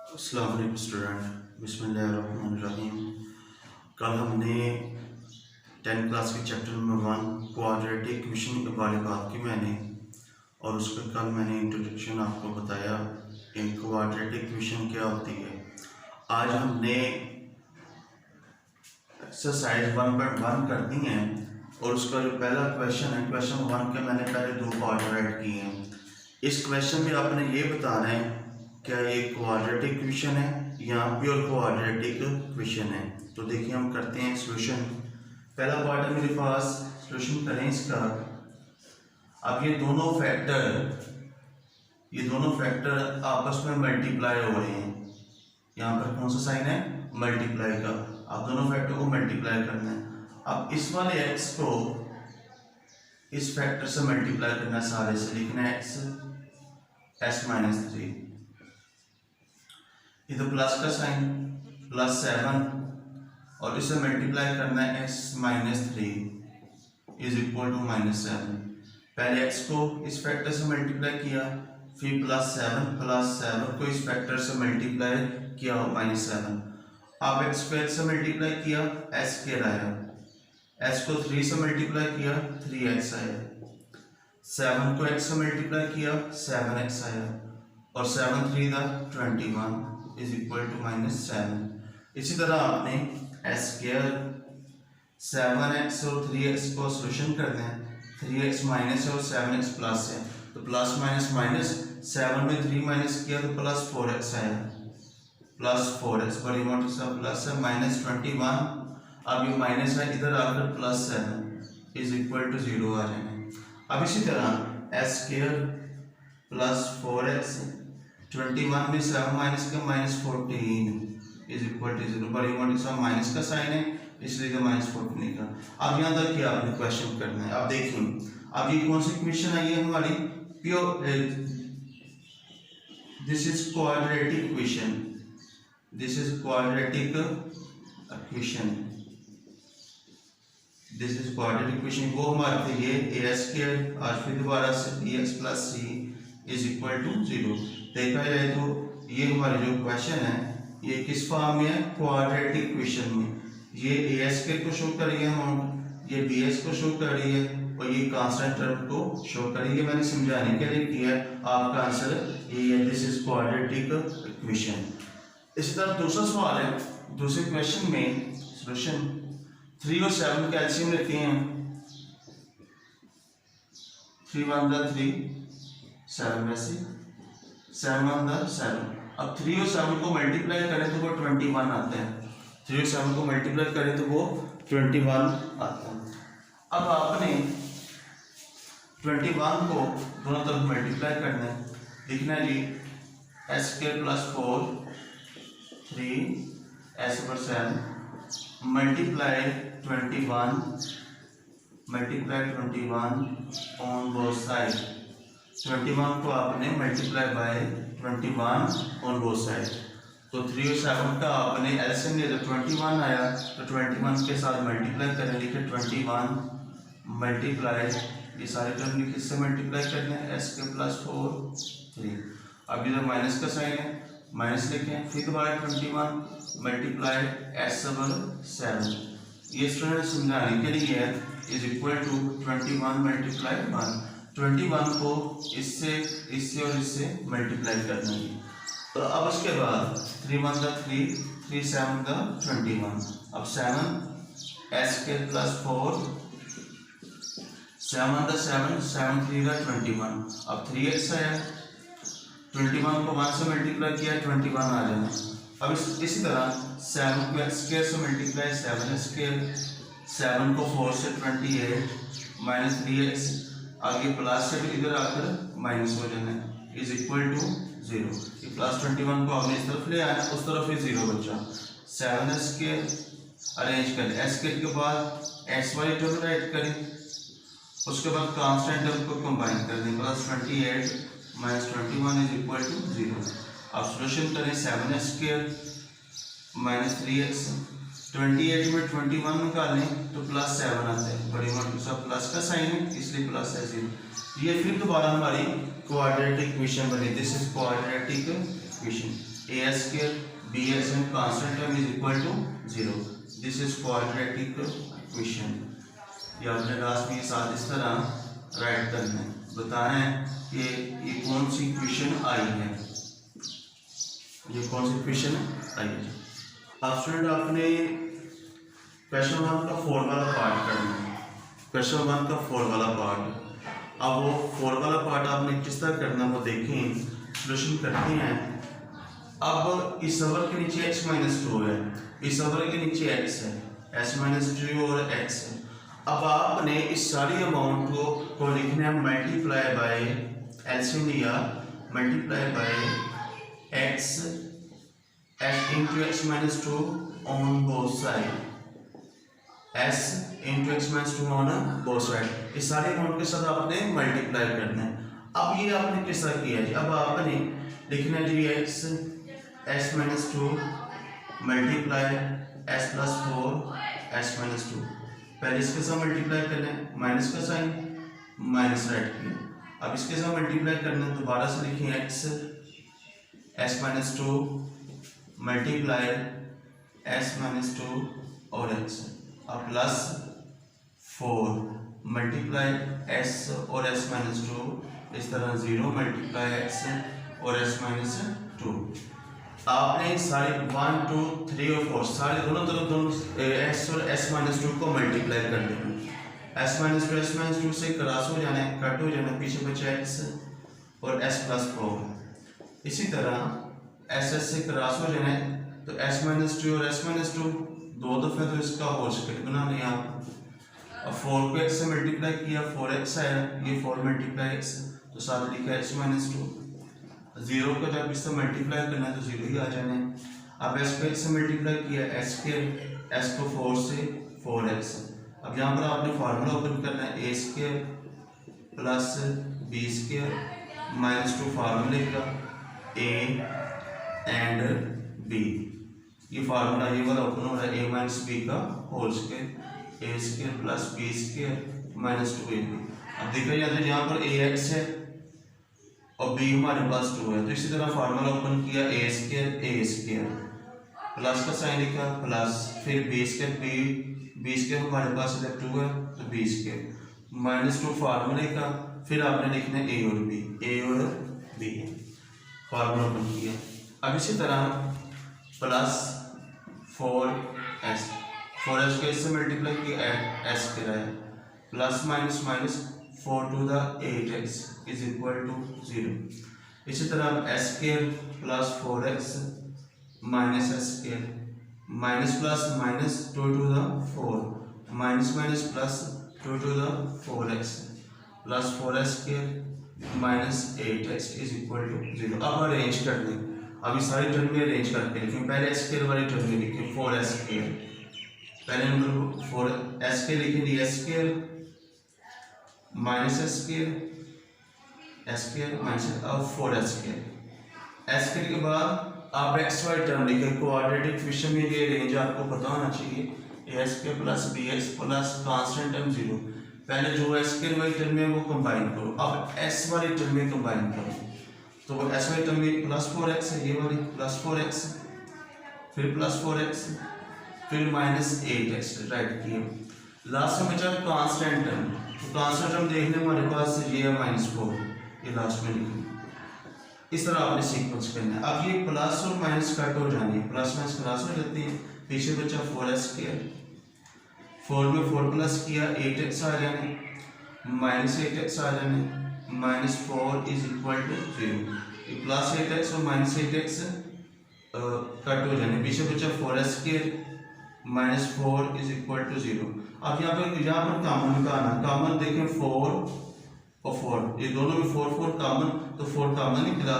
अस्सलाम वालेकुम स्टूडेंट, बिस्मिल्लाहिर्रहमानिर्रहीम। कल हमने 10th क्लास के चैप्टर नंबर 1 क्वाड्रेटिक इक्वेशन के बारे में बात की मैंने, और उस पर कल मैंने इंट्रोडक्शन आपको बताया कि क्वाड्रेटिक इक्वेशन क्या होती है। आज हमने एक्सरसाइज 1.1 करती हैं और उसका जो पहला क्वेश्चन है, क्वेश्चन 1 के मैंने पहले दो पार्ट राइट किए हैं। इस क्वेश्चन में आपने ये बताना है क्या ये क्वाड्रेटिक इक्वेशन है या प्योर क्वाड्रेटिक इक्वेशन है। तो देखिए हम करते हैं सॉल्यूशन। पहला पार्ट है मेरे पास, सॉल्यूशन करें इसका। अब ये दोनों फैक्टर आपस में मल्टीप्लाई हो रहे हैं। यहाँ पर कौन सा साइन है? मल्टीप्लाई का। अब दोनों फैक्टर को मल्टीप्लाई करना है। अब इस वाले x को इस फैक्टर से मल्टीप्लाई करना है, सारे से लिखना है x-3। इधर प्लस का साइन +7 और इसे मल्टीप्लाई करना है x-3 इज इक्वल टू -7। पहले x को इस फैक्टर से मल्टीप्लाई किया, फिर +7 को इस फैक्टर से मल्टीप्लाई किया -7। अब x को x से मल्टीप्लाई किया, s² आया। s को 3 से मल्टीप्लाई किया, 3x आया। 7 को x से मल्टीप्लाई किया, 7x आया। और 7 3 21 इज इक्वल टू -7। इसी तरह आपने s² 7x और 3x को सॉल्यूशन करना है। 3x माइनस है और 7x प्लस है, तो प्लस माइनस माइनस, 7 में 3 माइनस किया तो +4x आया। +4x बड़ी मोटी सा प्लस है, -21। अब ये माइनस है, इधर आकर +7 इज इक्वल टू 0 आ जाएगा। अब इसी तरह s² +4x 21 में 7 माइनस का -14 इज इक्वल टू 0। बड़ी मोटी सा माइनस का साइन है, इसलिए तो -14 का। अब यहाँ तक क्या आपने क्वेश्चन करना है। अब देखिए, अब ये कौन सी इक्वेशन आई है हमारी? Pure, this is quadratic equation. This is quadratic equation. This is quadratic equation. वो हमारे थे ये a² आज फिर दोबारा से bx + c is equal to 0। देखा जाए तो ये हमारे जो क्वेश्चन है ये किस फॉर्म में है? क्वाड्रेटिक इक्वेशन में। ये a² को शो कर रही है अमाउंट, ये bx को शो कर रही है और ये कांस्टेंट टर्म को शो कर रही है। मैंने समझाने के लिए किया है, आपका आंसर ये है। This is quadratic equation. इसी तरह दूसरा सवाल है, दूसरे क्वेश्चन में सॉल्यूशन 3 और 7 का एलसीएम लेते हैं। 3 1 3 7 में से 7 1 7। अब 3 और 7 को मल्टीप्लाई करें तो वो 21 आता है। 3 और 7 को मल्टीप्लाई करें तो वो 21 आता है। अब आपने 21 को दोनों तरफ मल्टीप्लाई करना है। लिखना है जी s² +4 3s/7 multiply 21 on both side. 21 को आपने multiply by 21 on both side. तो 3 और 7 का आपने एलसीएम लिया, जब 21 आया तो 21 के साथ मल्टीप्लाई करें। लिखे 21 मल्टीप्लाई, ये सारे टर्म लिखे, इससे मल्टीप्लाई करने हैं s² +4 3। अब इधर माइनस का साइन है, माइनस लिखें, फिर दोबारा 21 मल्टीप्लाई s/7। ये स्टूडेंट समझाने के लिए है, इज इक्वल टू 21 मल्टीप्लाई 1। 21 को इससे और इससे मल्टीप्लाई करना है। तो अब उसके बाद 3 1 3 3 7 21। अब 7 s² +4 7 7 7 3 21। अब 3x आया, 21 को 1 से मल्टीप्लाई किया, 21 आ जाना। अब इसी तरह 7 को x² से मल्टीप्लाई 7x², 7 को 4 से 28 -3x, आगे प्लस से इधर आकर माइनस हो जाना इज इक्वल टू 0। ये +21 को आपने इस तरफ ले आना, उस तरफ ही 0 बचा। 7s² अरेंज करें, s² के बाद x वाली टर्म राइट करें, उसके बाद कांस्टेंट टर्म को कंबाइन कर दें। +28 -21 इज इक्वल टू 0। अब सॉल्यूशन करें 7s² -3x। 28 में 21 निकालें तो +7 आता है। बड़ी मोटी सा प्लस का साइन है, इसलिए प्लस है 0। ये फिर दोबारा हमारी क्वाड्रेटिक इक्वेशन बनी। This is quadratic equation. a square bx and constant term is equal to 0. This is quadratic equation. ये आपने लास्ट में साथ इस तरह राइट करना है, बताना है कि ये कौन सी इक्वेशन आई है, ये कौन सी इक्वेशन आई है। अब स्टूडेंट आपने क्वेश्चन 1 का 4 वाला पार्ट करना है, क्वेश्चन 1 का 4 वाला पार्ट। अब वो 4 वाला पार्ट आपने किस तरह करना है वो देखें, सोल्यूशन करते हैं। अब इस ओवर के नीचे x माइनस 2 है, इस ओवर के नीचे x है, s माइनस 2 और x है। अब आपने इस सारी अमाउंट को लिखना है मल्टीप्लाई बाय एलसीएम लिया, multiply by x into x minus 2 on both side, s into x minus 2 on both side. इस सारे अमाउंट के साथ आपने मल्टीप्लाई करना है। अब ये आपने किस तरह किया जी, अब आपने लिखना है जी x minus 2 multiply s plus 4 s minus 2। पहले इसके साथ मल्टीप्लाई करना है, माइनस का साइन माइनस राइट किया। अब इसके साथ मल्टीप्लाई करना है, दोबारा से लिखें s minus 2 multiply s minus 2 और x, अब प्लस 4 मल्टीप्लाई s और s माइनस 2, इस तरह 0 मल्टीप्लाई x और s माइनस 2। आपने सारे 1 2 3 और 4 सारे दोनों तरफ दोनों s और s माइनस 2 को मल्टीप्लाई कर देना। s माइनस 2 से क्रॉस हो जाना है, कट हो जाना है, पीछे बचा x और s प्लस 4। इसी तरह s से क्रॉस हो जाना है, तो s माइनस 2 और s माइनस 2 दो दफ़े तो इसका होल स्क्वायर बना लिया। अब 4 को x से मल्टीप्लाई किया, 4x आया, ये 4 मल्टीप्लाई x, तो साथ लिखा x माइनस 2। 0 को जब इससे मल्टीप्लाई करना है तो 0 ही आ जाना है। अब s को x से मल्टीप्लाई किया, s को 4 से 4x। अब यहाँ पर आपने फार्मूला ओपन करना है, a square plus b square minus 2 फार्मूले का a एंड b, ये फार्मूला ये वाला ओपन हो रहा है, a माइनस b का whole square, a square plus b square minus 2ab। अब देखा जाता है यहाँ पर ax है और b हमारे पास 2 है, तो इसी तरह फार्मूला ओपन किया, a स्क्वायर प्लस का साइन लिखा प्लस, फिर b स्क्वायर हमारे पास 2 है तो b स्क्वायर माइनस 2 फार्मूले का, फिर आपने लिखना है a और b फार्मूला ओपन किया। अब इसी तरह प्लस 4s को इससे मल्टीप्लाई किया, s किया है, plus minus minus 4 to the 8x is equal to 0। इसी तरह s square plus 4x minus s square minus plus minus 2 to the 4 minus minus plus 2 to the 4x plus 4s square minus 8x is equal to 0। अब arrange कर दें, अभी सारी term में arrange करके लिखें। पहले s स्क्वायर वाली टर्म में लिखें 4s स्क्वायर, पहले नंबर 4s स्क्वायर लिखेंगे, s square minus s square minus और 4s स्क्वायर के बाद आप एक्स वाई टर्म लिखें। क्वाड्रेटिक इक्वेशन में ये रेंज आपको पता होना चाहिए, a square plus bx plus constant term 0। पहले जो s स्क्वायर वाली टर्म है वो कंबाइन करो, अब s वाली टर्म में कंबाइन करो, तो s वाली टर्म में प्लस 4x है, ये वाली प्लस 4x, फिर प्लस 4x, फिर माइनस 8x राइट किया। लास्ट में बचा कांस्टेंट टर्म, तो कांस्टेंट टर्म देखने हमारे पास ये है माइनस 4, ये लास्ट में लिखें। इस तरह आपने सीक्वेंस करना है। अब ये प्लस और माइनस कट हो जानी है, प्लस माइनस क्रॉस हो जाती है, पीछे बचा 4s स्क्वायर, 4 में 4 प्लस किया 8x आ जाने, माइनस 8x आ जाने, माइनस 4 इज इक्वल टू 0। ये प्लस 8x और माइनस 8x कट हो जाने, पीछे बचा 4s square minus 4 is equal to 0। अब यहाँ पर कॉमन निकालना, कॉमन देखें 4 और 4, ये दोनों में 4 4 कॉमन, तो 4 कॉमन निकला,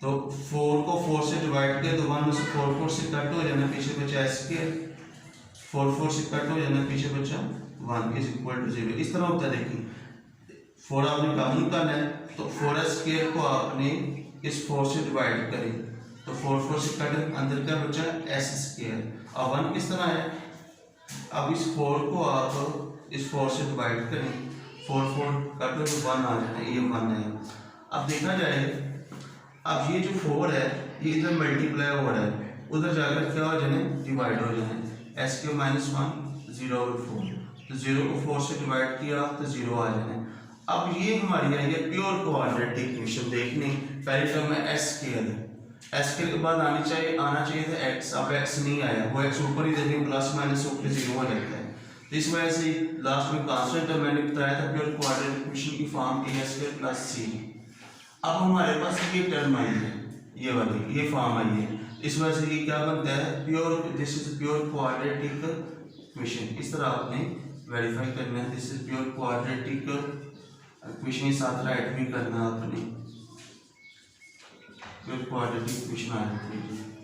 तो 4 को 4 से डिवाइड किया तो 1 में से 4 4 से कट हो जाना, पीछे बचा s स्क्वायर, 4 4 से कट हो जाना, पीछे बचा 1 इज इक्वल टू 0। इस तरह होता है, देखिए 4 आपने कॉमन निकालना है, तो 4s स्क्वायर को आपने इस 4 से डिवाइड करें, तो 4 4 से कट, अंदर का बचा s स्क्वायर। अब 1 किस तरह है, अब इस 4 को आप इस 4 से डिवाइड करें, 4 4 कट हो तो 1 आ जाना, ये 1 है। अब देखा जाए अब ये जो 4 है ये इधर मल्टीप्लाई हो रहा है, उधर जाकर क्या हो जाए, डिवाइड हो जाए। एस क्यू माइनस 1 0/4, तो 0 को 4 से डिवाइड किया तो 0 आ जाए। अब ये हमारी आई है प्योर क्वाड्रेटिक इक्वेशन देखने, पहली टर्म है एस स्क्वायर, एस के बाद आना चाहिए था एक्स, अब एक्स नहीं आया, वो एक्स ऊपर ही देखेंगे प्लस माइनस होकर 0 हो जाता है। तो इस वजह से लास्ट में कांस्टेंट टर्म मैंने बताया था प्योर क्वाड्रेटिक इक्वेशन की फॉर्म ए स्क्वायर प्लस सी। अब हमारे पास ये टर्म आई है, ये वाली ये फॉर्म आई है, इस वजह से ये क्या बनता है pure, this is pure quadratic equation. इस तरह आपने वेरीफाई करना है, this is pure quadratic equation, के साथ राइट भी करना है आपने, प्योर क्वाड्रेटिक इक्वेशन आ जाती है।